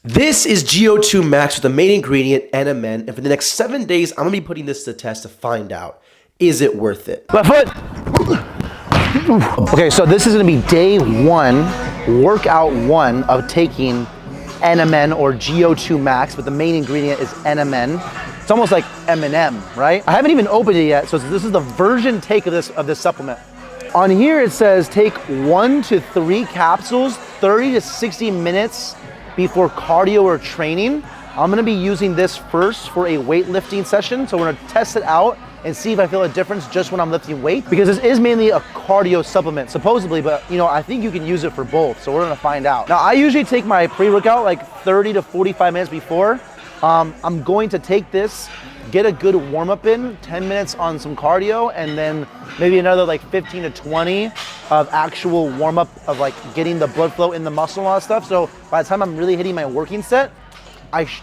This is GO2 Max with the main ingredient, NMN, and for the next 7 days, I'm gonna be putting this to the test to find out, is it worth it? Left foot. Okay, so this is gonna be day one, workout one of taking NMN or GO2 Max, but the main ingredient is NMN. It's almost like M&M, right? I haven't even opened it yet, so this is the version take of this supplement. On here it says take 1 to 3 capsules, 30 to 60 minutes before cardio or training. I'm gonna be using this first for a weightlifting session, so we're gonna test it out and see if I feel a difference just when I'm lifting weight, because this is mainly a cardio supplement, supposedly, but you know, I think you can use it for both, so we're gonna find out. Now, I usually take my pre-workout like 30 to 45 minutes before. I'm going to take this, get a good warm-up in, 10 minutes on some cardio, and then maybe another like 15 to 20 of actual warm-up of like getting the blood flow in the muscle and all that stuff. So by the time I'm really hitting my working set,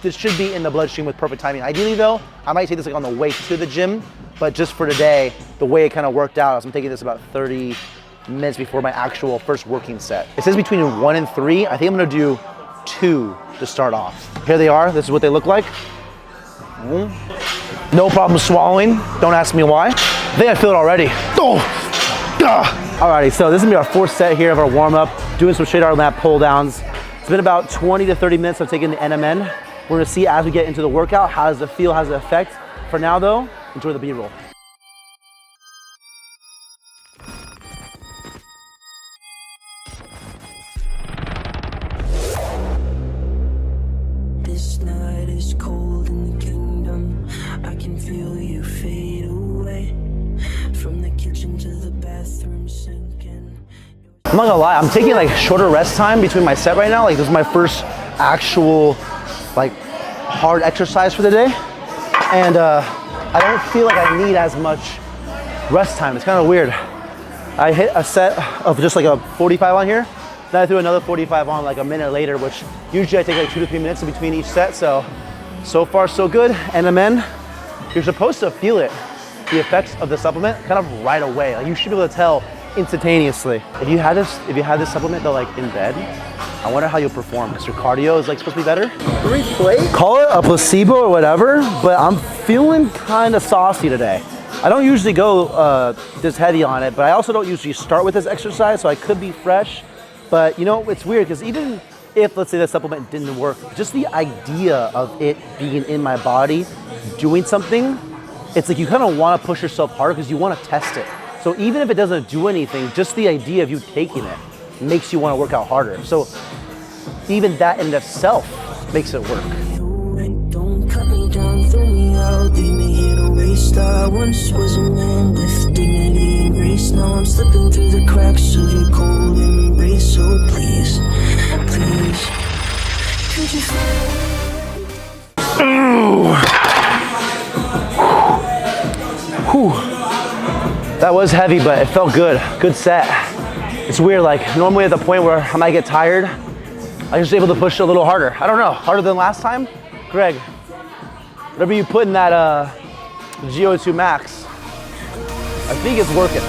this should be in the bloodstream with perfect timing. Ideally though, I might take this like on the way to the gym, but just for today, the way it kind of worked out is I'm taking this about 30 minutes before my actual first working set. It says between 1 and 3. I think I'm gonna do 2 to start off. Here they are, this is what they look like. No problem swallowing, don't ask me why. I think I feel it already. Alrighty, so this is gonna be our 4th set here of our warm up, doing some straight arm lat pull downs. It's been about 20 to 30 minutes of taking the NMN. We're gonna see as we get into the workout, how does it feel, how does it affect. For now though, enjoy the B-roll. This night is cold in the kingdom. I can feel you fade away. From the kitchen to the bathroom sinking. I'm not gonna lie, I'm taking like shorter rest time between my set right now. Like this is my first actual like hard exercise for the day. And I don't feel like I need as much rest time. It's kind of weird. I hit a set of just like a 45 on here. Then I threw another 45 on like a minute later, which usually I take like 2 to 3 minutes in between each set. So far so good. NMN, you're supposed to feel it, the effects of the supplement kind of right away. Like you should be able to tell instantaneously. If you had this supplement though, like in bed, I wonder how you'll perform, because your cardio is like supposed to be better. Call it a placebo or whatever, but I'm feeling kind of saucy today. I don't usually go this heavy on it, but I also don't usually start with this exercise, so I could be fresh. But you know, it's weird because even if, let's say, the supplement didn't work, just the idea of it being in my body, doing something, it's like you kind of want to push yourself harder because you want to test it. So even if it doesn't do anything, just the idea of you taking it makes you want to work out harder. So even that in itself makes it work. Don't cut me down, throw me out, leave me here to waste. I once was a man with dignity and grace. Now I'm slipping through the cracks of your cold embrace. So please, please, could you That was heavy, but it felt good. Good set. It's weird, like normally at the point where I might get tired, I was able to push a little harder. I don't know, harder than last time? Greg, whatever you put in that GO2 Max, I think it's working.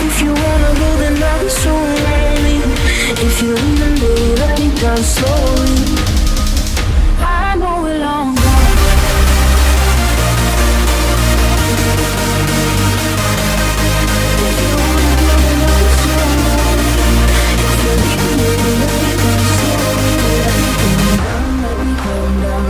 If you wanna go, then I'll be so lonely. If you're leaving, baby, let me down slowly. I know we're long gone. If you wanna go, then I'll be so lonely. If you're leaving, baby, let me down slowly. Let me calm down,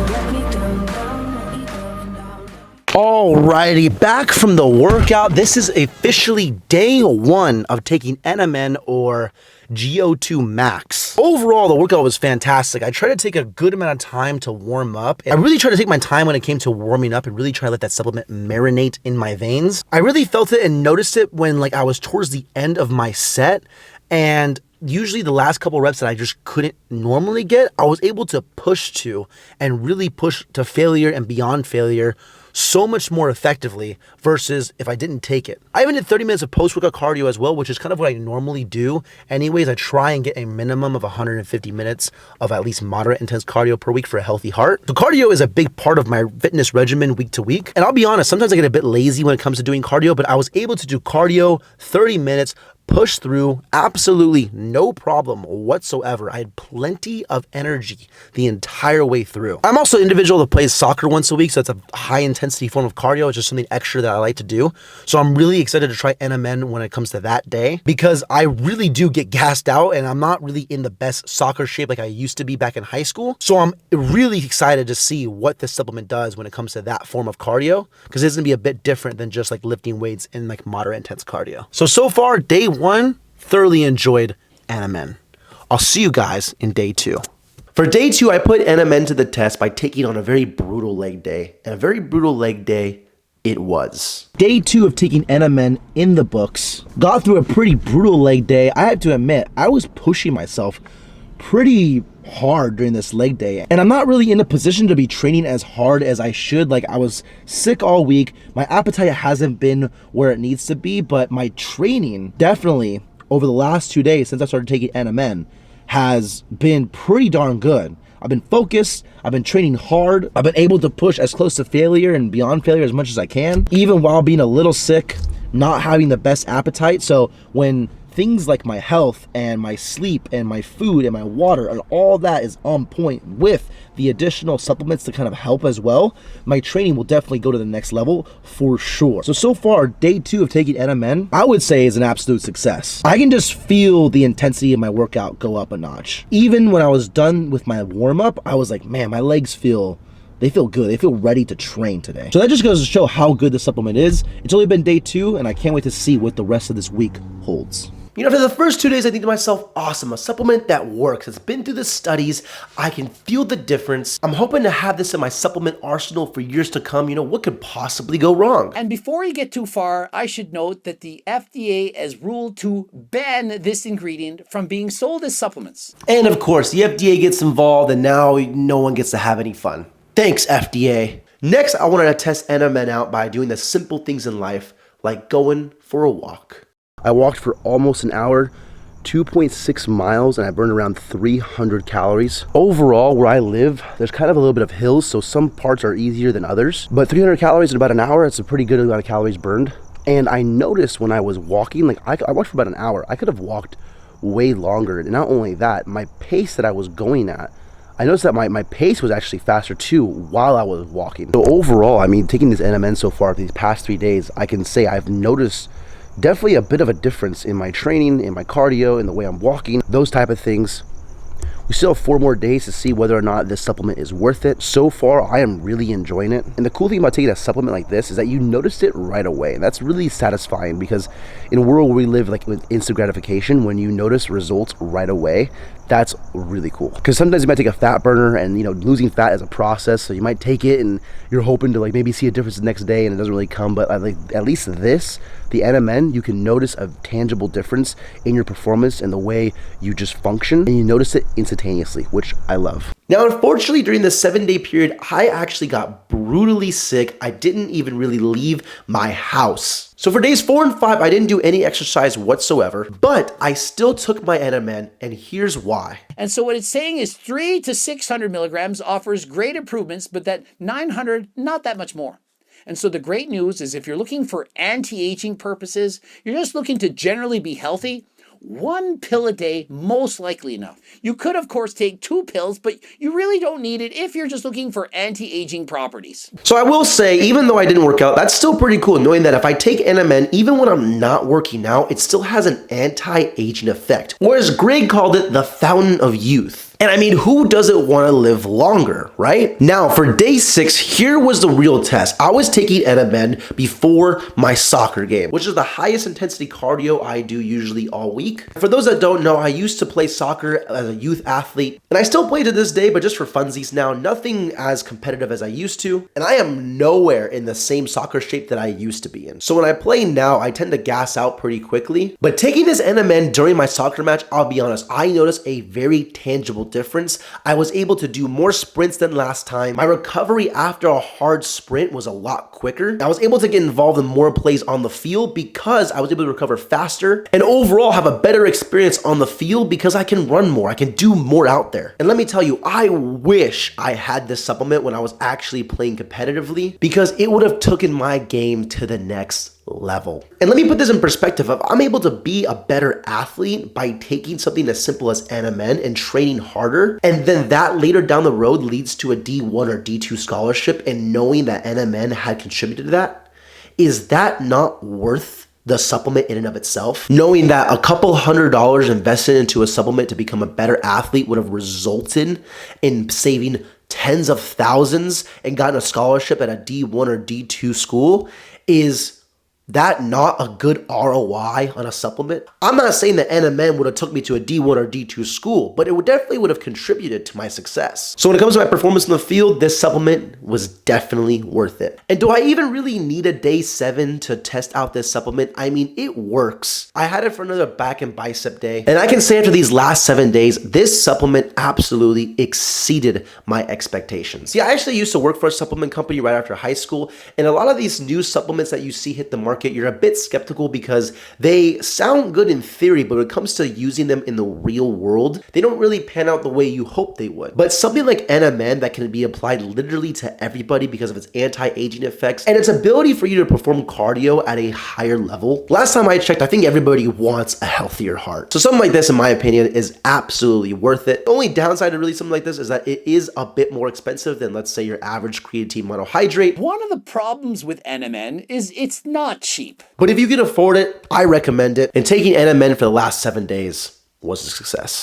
let me calm down, let me calm down. Alrighty, back from the workout. This is officially day one of taking NMN or GO2 Max. Overall, the workout was fantastic. I tried to take a good amount of time to warm up. I really tried to take my time when it came to warming up and really try to let that supplement marinate in my veins. I really felt it and noticed it when like I was towards the end of my set, and usually the last couple reps that I just couldn't normally get, I was able to push to and really push to failure and beyond failure so much more effectively versus if I didn't take it. I even did 30 minutes of post-workout cardio as well, which is kind of what I normally do. Anyways, I try and get a minimum of 150 minutes of at least moderate intense cardio per week for a healthy heart. So cardio is a big part of my fitness regimen week to week. And I'll be honest, sometimes I get a bit lazy when it comes to doing cardio, but I was able to do cardio 30 minutes, push through, absolutely no problem whatsoever. I had plenty of energy the entire way through. I'm also an individual that plays soccer once a week, so it's a high intensity form of cardio. It's just something extra that I like to do. So I'm really excited to try NMN when it comes to that day, because I really do get gassed out and I'm not really in the best soccer shape like I used to be back in high school. So I'm really excited to see what this supplement does when it comes to that form of cardio, because it's gonna be a bit different than just like lifting weights in like moderate intense cardio. So far, day 1, thoroughly enjoyed NMN. I'll see you guys in day 2. For day 2, I put NMN to the test by taking on a very brutal leg day. And a very brutal leg day it was. Day 2 of taking NMN in the books. Got through a pretty brutal leg day. I have to admit, I was pushing myself pretty hard during this leg day, and I'm not really in a position to be training as hard as I should. Like, I was sick all week. My appetite hasn't been where it needs to be, but my training definitely over the last 2 days since I started taking NMN has been pretty darn good. I've been focused, I've been training hard, I've been able to push as close to failure and beyond failure as much as I can, even while being a little sick, not having the best appetite. So when things like my health and my sleep and my food and my water and all that is on point with the additional supplements to kind of help as well, my training will definitely go to the next level for sure. So far, day 2 of taking NMN, I would say is an absolute success. I can just feel the intensity of my workout go up a notch. Even when I was done with my warm-up, I was like, man, my legs feel good. They feel ready to train today. So that just goes to show how good the supplement is. It's only been day 2, and I can't wait to see what the rest of this week holds. You know, for the first 2 days, I think to myself, awesome, a supplement that works. It's been through the studies. I can feel the difference. I'm hoping to have this in my supplement arsenal for years to come. You know, what could possibly go wrong? And before you get too far, I should note that the FDA has ruled to ban this ingredient from being sold as supplements. And of course, the FDA gets involved and now no one gets to have any fun. Thanks, FDA. Next, I wanted to test NMN out by doing the simple things in life, like going for a walk. I walked for almost an hour, 2.6 miles, and I burned around 300 calories. Overall, where I live, there's kind of a little bit of hills, so some parts are easier than others. But 300 calories in about an hour, it's a pretty good amount of calories burned. And I noticed when I was walking, like I walked for about an hour. I could have walked way longer. And not only that, my pace that I was going at, I noticed that my pace was actually faster too while I was walking. So overall, I mean, taking this NMN so far for these past 3 days, I can say I've noticed definitely a bit of a difference in my training, in my cardio, in the way I'm walking, those type of things. We still have 4 more days to see whether or not this supplement is worth it. So far, I am really enjoying it. And the cool thing about taking a supplement like this is that you notice it right away. And that's really satisfying, because in a world where we live like with instant gratification, when you notice results right away, that's really cool. Because sometimes you might take a fat burner, and you know, losing fat is a process, so you might take it and you're hoping to like maybe see a difference the next day and it doesn't really come. But like at least this, the NMN, you can notice a tangible difference in your performance and the way you just function, and you notice it instantaneously, which I love. Now, unfortunately, during the 7-day period, I actually got brutally sick. I didn't even really leave my house. So for days 4 and 5, I didn't do any exercise whatsoever, but I still took my NMN, and here's why. And so what it's saying is 300 to 600 milligrams offers great improvements, but that 900, not that much more. And so the great news is if you're looking for anti-aging purposes, you're just looking to generally be healthy, 1 pill a day, most likely enough. You could, of course, take 2 pills, but you really don't need it if you're just looking for anti-aging properties. So I will say, even though I didn't work out, that's still pretty cool knowing that if I take NMN, even when I'm not working out, it still has an anti-aging effect. Or as Greg called it, the fountain of youth. And I mean, who doesn't want to live longer, right? Now, for day 6, here was the real test. I was taking NMN before my soccer game, which is the highest intensity cardio I do usually all week. For those that don't know, I used to play soccer as a youth athlete, and I still play to this day, but just for funsies now, nothing as competitive as I used to. And I am nowhere in the same soccer shape that I used to be in. So when I play now, I tend to gas out pretty quickly. But taking this NMN during my soccer match, I'll be honest, I noticed a very tangible difference. I was able to do more sprints than last time. My recovery after a hard sprint was a lot quicker. I was able to get involved in more plays on the field because I was able to recover faster and overall have a better experience on the field because I can run more. I can do more out there. And let me tell you, I wish I had this supplement when I was actually playing competitively because it would have taken my game to the next level. And let me put this in perspective. If I'm able to be a better athlete by taking something as simple as NMN and training harder, and then that later down the road leads to a D1 or D2 scholarship, and knowing that NMN had contributed to that, is that not worth the supplement in and of itself? Knowing that a couple $100 invested into a supplement to become a better athlete would have resulted in saving tens of thousands and gotten a scholarship at a D1 or D2 school, is that not a good ROI on a supplement? I'm not saying that NMN would have took me to a D1 or D2 school, but it would definitely would have contributed to my success. So when it comes to my performance in the field, this supplement was definitely worth it. And do I even really need a day 7 to test out this supplement? I mean, it works. I had it for another back and bicep day, and I can say after these last 7 days, this supplement absolutely exceeded my expectations. Yeah, I actually used to work for a supplement company right after high school, and a lot of these new supplements that you see hit the market, you're a bit skeptical because they sound good in theory, but when it comes to using them in the real world, they don't really pan out the way you hope they would. But something like NMN that can be applied literally to everybody because of its anti-aging effects and its ability for you to perform cardio at a higher level. Last time I checked, I think everybody wants a healthier heart. So something like this, in my opinion, is absolutely worth it. The only downside to really something like this is that it is a bit more expensive than, let's say, your average creatine monohydrate. One of the problems with NMN is it's not cheap. But if you can afford it, I recommend it. And taking NMN for the last 7 days was a success.